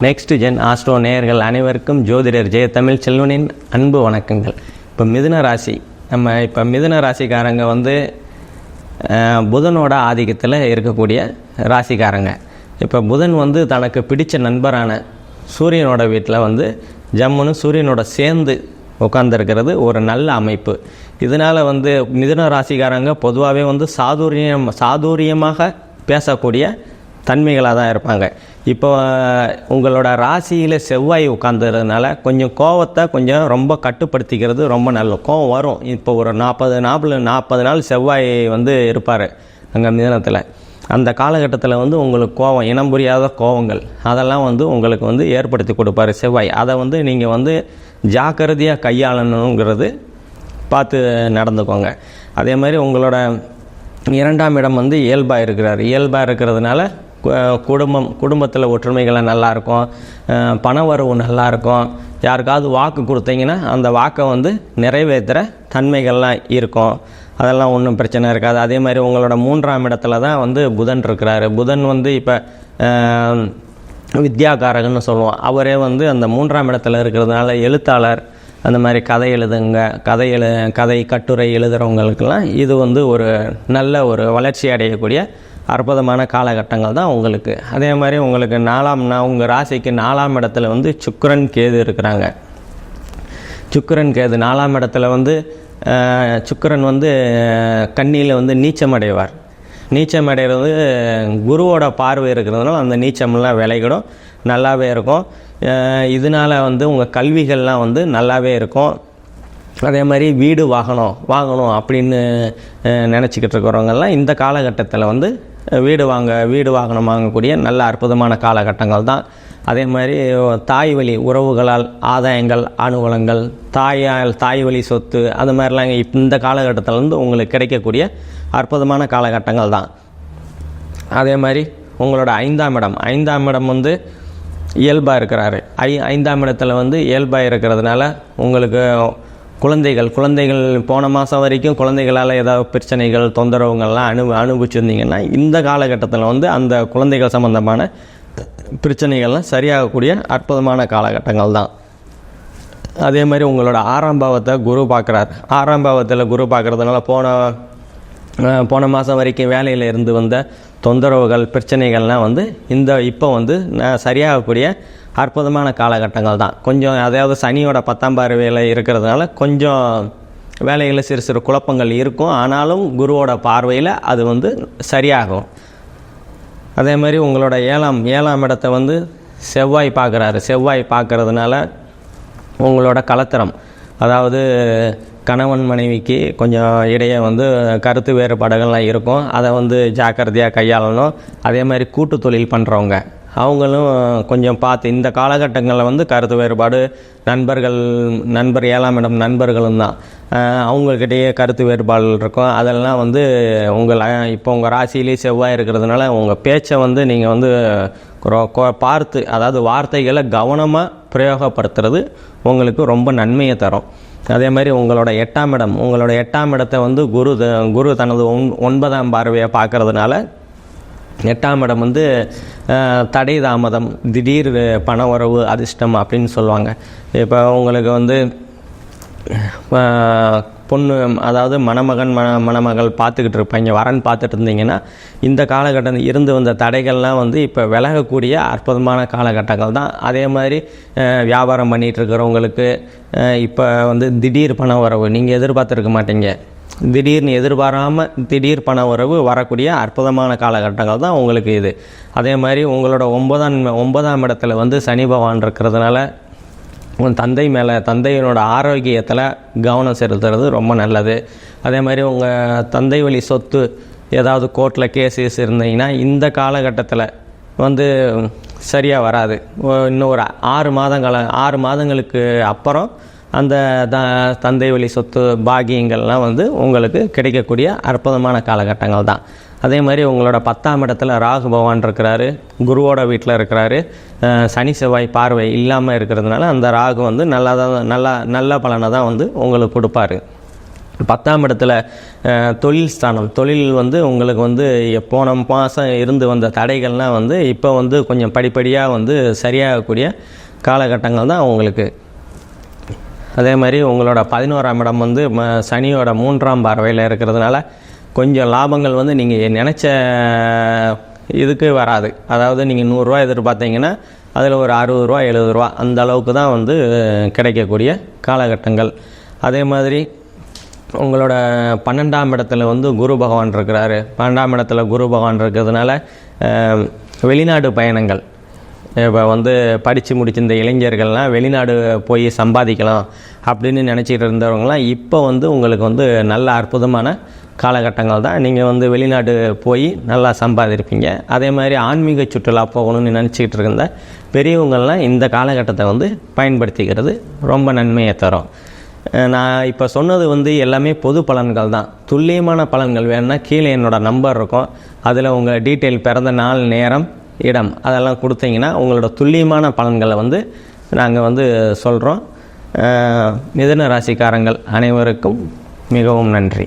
Next gen astro நேயர்கள் அனைவருக்கும் ஜோதிடர் ஜெயத்தமிழ் செல்வனின் அன்பு வணக்கங்கள். இப்போ மிதுன ராசி, இப்போ மிதுன ராசிக்காரங்க புதனோட ஆதிக்கத்தில் இருக்கக்கூடிய ராசிக்காரங்க. இப்போ புதன் தனக்கு பிடித்த நண்பரான சூரியனோட வீட்டில் ஜம்முன்னு சூரியனோட சேர்ந்து உட்காந்துருக்கிறது ஒரு நல்ல அமைப்பு. இதனால் மிதுன ராசிக்காரங்க பொதுவாகவே சாதுரியமாக பேசக்கூடிய தன்மைகளாக தான் இருப்பாங்க. இப்போ உங்களோட ராசியில் செவ்வாய் உட்காந்துறதுனால கொஞ்சம் கோவத்தை ரொம்ப கட்டுப்படுத்திக்கிறது ரொம்ப நல்ல. கோவம் வரும். இப்போ ஒரு 40 நாள் செவ்வாய் இருப்பார் அங்கே மிதனத்தில். அந்த காலகட்டத்தில் உங்களுக்கு கோவம், இனம் புரியாத கோவங்கள் அதெல்லாம் உங்களுக்கு ஏற்படுத்தி கொடுப்பார் செவ்வாய். அதை நீங்கள் ஜாக்கிரதையாக கையாளணுங்கிறது பார்த்து நடந்துக்கோங்க. அதே மாதிரி உங்களோட 2ஆம் இடம் இயல்பாக இருக்கிறார். இயல்பாக இருக்கிறதுனால குடும்பத்தில் ஒற்றுமைகளை நல்லாயிருக்கும், பணவரவு நல்லாயிருக்கும். யாருக்காவது வாக்கு கொடுத்தீங்கன்னா அந்த வாக்கை நிறைவேற்றுற தன்மைகள்லாம் இருக்கும். அதெல்லாம் ஒன்றும் பிரச்சனை இருக்காது. அதே மாதிரி உங்களோட 3ஆம் இடத்துல தான் புதன் இருக்கிறாரு. புதன் இப்போ வித்யாகாரகன்னு சொல்லுவோம். அவரே அந்த 3ஆம் இடத்துல இருக்கிறதுனால எழுத்தாளர், அந்த மாதிரி கதை எழுதுங்க, கதை கட்டுரை எழுதுகிறவங்களுக்கெல்லாம் இது ஒரு நல்ல ஒரு வளர்ச்சி அடையக்கூடிய அற்புதமான காலகட்டங்கள் தான் உங்களுக்கு. அதே மாதிரி உங்களுக்கு உங்கள் ராசிக்கு 4ஆம் இடத்துல சுக்கிரன் கேது இருக்கிறாங்க. சுக்கிரன் கேது 4ஆம் இடத்துல சுக்கிரன் கன்னியில் நீச்சமடைவார். நீச்சமடைகிறது குருவோட பார்வை இருக்கிறதுனால அந்த நீச்சமெல்லாம் விளைகிடும், நல்லாவே இருக்கும். இதனால் உங்கள் கல்விகள்லாம் நல்லாவே இருக்கும். அதே மாதிரி வீடு வாங்கணும் அப்படின்னு நினச்சிக்கிட்டு இருக்கிறவங்கெல்லாம் இந்த காலகட்டத்தில் வீடு வாகனம் வாங்கக்கூடிய நல்ல அற்புதமான காலகட்டங்கள் தான். அதே மாதிரி தாய் வழி உறவுகளால் ஆதாயங்கள், அனுகூலங்கள், தாய் வழி சொத்து, அது மாதிரிலாம் இந்த காலகட்டத்தில் உங்களுக்கு கிடைக்கக்கூடிய அற்புதமான காலகட்டங்கள் தான். அதே மாதிரி உங்களோட 5ஆம் இடம் இயல்பாக இருக்கிறாரு. 5ஆம் இடத்துல இயல்பாக இருக்கிறதுனால உங்களுக்கு குழந்தைகள் போன மாதம் வரைக்கும் குழந்தைகளால் ஏதாவது பிரச்சனைகள், தொந்தரவுகள்லாம் அனுபவிச்சிருந்தீங்கன்னா இந்த காலகட்டத்தில் அந்த குழந்தைகள் சம்பந்தமான பிரச்சனைகள்லாம் சரியாகக்கூடிய அற்புதமான காலகட்டங்கள் தான். அதே மாதிரி உங்களோட 6ஆம் பாவத்தை குரு பார்க்குறார். 6ஆம் பாவத்தில் குரு பார்க்குறதுனால போன மாதம் வரைக்கும் வேலையில் இருந்து வந்த தொந்தரவுகள், பிரச்சனைகள்லாம் இப்போ சரியாகக்கூடிய அற்புதமான காலகட்டங்கள் தான். கொஞ்சம் அதாவது சனியோட 10ஆம் பார்வையில் இருக்கிறதுனால கொஞ்சம் வேலைகளில் சிறு குழப்பங்கள் இருக்கும். ஆனாலும் குருவோட பார்வையில் அது சரியாகும். அதே மாதிரி உங்களோட 7ஆம் இடத்தை செவ்வாய் பார்க்குறாரு. செவ்வாய் பார்க்கறதுனால உங்களோட கலத்திரம், அதாவது கணவன் மனைவிக்கு கொஞ்சம் இடையே கருத்து வேறுபாடுகள்லாம் இருக்கும். அதை ஜாக்கிரதையாக கையாளணும். அதே மாதிரி கூட்டு தொழில் பண்ணுறவங்க அவங்களும் கொஞ்சம் பார்த்து, இந்த காலகட்டங்களில் கருத்து வேறுபாடு, நண்பர் 7ஆம் இடம் நண்பர்களும் தான், அவங்கக்கிட்டேயே கருத்து வேறுபாடு இருக்கும். அதெல்லாம் இப்போ உங்கள் ராசியிலேயே செவ்வாய் இருக்கிறதுனால உங்கள் பேச்சை நீங்கள் பார்த்து, அதாவது வார்த்தைகளை கவனமாக பிரயோகப்படுத்துறது உங்களுக்கு ரொம்ப நன்மையை தரும். அதே மாதிரி உங்களோட 8ஆம் இடத்தை குரு தனது 9ஆம் பார்வையை பார்க்கறதுனால 8ஆம் இடம் தடை தாமதம், திடீர் பண வரவு, அதிர்ஷ்டம் அப்படின்னு சொல்லுவாங்க. இப்போ உங்களுக்கு பொண்ணு, அதாவது மணமகள் பார்த்துக்கிட்டு இருப்பீங்க, வரன் பார்த்துட்டு இருந்தீங்கன்னா இந்த காலகட்டம் இருந்து வந்த தடைகள்லாம் இப்போ விலகக்கூடிய அற்புதமான காலகட்டங்கள் தான். அதே மாதிரி வியாபாரம் பண்ணிகிட்டு இருக்கிறவங்களுக்கு இப்போ திடீர் பண வரவு நீங்கள் எதிர்பார்த்துருக்க மாட்டீங்க. திடீர்னு எதிர்பாராமல் திடீர் பண உறவு வரக்கூடிய அற்புதமான காலகட்டங்கள் தான் உங்களுக்கு இது. அதே மாதிரி உங்களோட 9ஆம் இடத்துல சனி பகவான் இருக்கிறதுனால உங்கள் தந்தையினோட ஆரோக்கியத்தில் கவனம் செலுத்துறது ரொம்ப நல்லது. அதே மாதிரி உங்கள் தந்தை வழி சொத்து ஏதாவது கோர்ட்டில் கேஸஸ் இருந்தீங்கன்னா இந்த காலகட்டத்தில் சரியாக வராது. இன்னும் ஒரு 6 மாதங்களுக்கு அப்புறம் அந்த தந்தை வழி சொத்து பாகியங்கள்லாம் உங்களுக்கு கிடைக்கக்கூடிய அற்புதமான காலகட்டங்கள் தான். அதே மாதிரி உங்களோட 10ஆம் இடத்துல ராகு பகவான் இருக்கிறாரு, குருவோட வீட்டில் இருக்கிறாரு. சனி செவ்வாய் பார்வை இல்லாமல் இருக்கிறதுனால அந்த ராகு நல்ல பலனை தான் உங்களுக்கு கொடுப்பாரு. 10ஆம் இடத்துல தொழில் ஸ்தானம். தொழில் வந்து உங்களுக்கு வந்து போன மாதம் இருந்து வந்த தடைகள்லாம் வந்து இப்போ வந்து கொஞ்சம் படிப்படியாக வந்து சரியாகக்கூடிய காலகட்டங்கள் தான் உங்களுக்கு. அதே மாதிரி உங்களோட 11ஆம் இடம் வந்து சனியோட 3ஆம் பார்வையில் இருக்கிறதுனால கொஞ்சம் லாபங்கள் வந்து நீங்கள் நினச்ச இதுக்கு வராது. அதாவது நீங்கள் 100 ரூபா எதிர்பார்த்தீங்கன்னா அதில் ஒரு 60 ரூபா 70 ரூபா அந்த அளவுக்கு தான் வந்து கிடைக்கக்கூடிய காலகட்டங்கள். அதே மாதிரி உங்களோட 12ஆம் இடத்துல வந்து குரு பகவான் இருக்கிறாரு. 12ஆம் இடத்துல குரு பகவான் இருக்கிறதுனால வெளிநாடு பயணங்கள், இப்போ வந்து படித்து முடிச்ச இந்த இளைஞர்கள்லாம் வெளிநாடு போய் சம்பாதிக்கலாம் அப்படின்னு நினச்சிட்டு இருந்தவங்களாம் இப்போ வந்து உங்களுக்கு வந்து நல்ல அற்புதமான காலகட்டங்கள் தான். நீங்கள் வந்து வெளிநாடு போய் நல்லா சம்பாதிருப்பீங்க. அதே மாதிரி ஆன்மீக சுற்றுலா போகணும்னு நினச்சிக்கிட்டு இருந்த பெரியவங்கள்லாம் இந்த காலகட்டத்தை வந்து பயன்படுத்திக்கிறது ரொம்ப நன்மையை தரும். நான் இப்போ சொன்னது வந்து எல்லாமே பொது பலன்கள் தான். துல்லியமான பலன்கள் வேணும்னா கீழே என்னோடய நம்பர் இருக்கும். அதில் உங்கள் டீட்டெயில், பிறந்த நாள், நேரம், இடம் அதெல்லாம் கொடுத்தீங்கன்னா உங்களோட துல்லியமான பலன்களை வந்து நாங்கள் வந்து சொல்கிறோம். மிதுன ராசிக்காரங்கள் அனைவருக்கும் மிகவும் நன்றி.